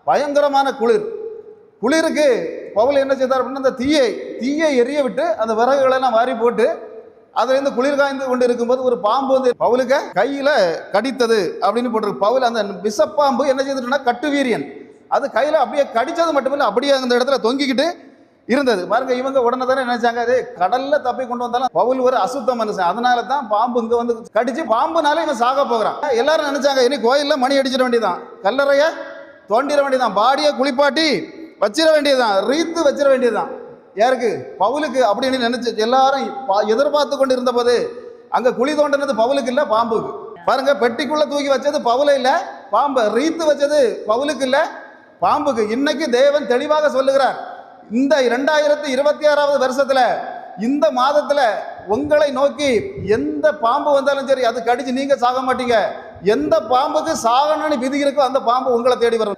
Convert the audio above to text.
பயங்கரமான குளிருக்கு பவுல் என்ன செய்தார் அப்படின்னா அந்த தீயை எரிய விட்டு அந்த விறகுகளை எல்லாம் வாரி போட்டு அதுலேருந்து குளிர் காய்ந்து கொண்டு இருக்கும்போது ஒரு பாம்பு வந்து பவுலுக்கு கையில கடித்தது அப்படின்னு போட்டிருக்கு. பவுல் அந்த விஷப்பாம்பு என்ன செய்துட்டுன்னா கட்டுவீரியன், அது கையில அப்படியே கடிச்சது மட்டுமில்லை, அப்படியே அந்த இடத்துல தொங்கிக்கிட்டு இருந்தது பாருங்க. இவங்க உடனே தானே நினைச்சாங்க அது கடல்ல தப்பி கொண்டு வந்தாலும் பவுல் ஒரு அசுத்த மனுஷன், அதனால தான் பாம்பு இங்க வந்து கடிச்சு பாம்புனால இவன் சாக போகிறான். எல்லாரும் நினைச்சாங்க இனி கோயில்ல மணி அடிச்சிட வேண்டியதான், கல்லறைய தோண்டிட வேண்டியதான், பாடியை குளிப்பாட்டி வச்சிட வேண்டியதுதான், ரீத்து வச்சிட வேண்டியதுதான். யாருக்கு? பவுலுக்கு அப்படின்னு நினைச்சு எல்லாரும் எதிர்பார்த்து கொண்டு இருந்த போது அங்க குழி தோண்டினது பவுலுக்கு இல்ல, பாம்புக்கு. பாருங்க, பெட்டிக்குள்ள தூக்கி வச்சது பவுல இல்ல, பாம்பு. ரீத்து வச்சது பவுலுக்கு இல்ல, பாம்புக்கு. இன்னைக்கு தேவன் தெளிவாக சொல்லுகிறார், இந்த 2026வது வருஷத்துல இந்த மாதத்துல உங்களை நோக்கி எந்த பாம்பு வந்தாலும் சரி அது கடிச்சு நீங்க சாக மாட்டீங்க. எந்த பாம்புக்கு சாகணும்னு விதி இருக்கோ அந்த பாம்பு உங்களை தேடி வரும்.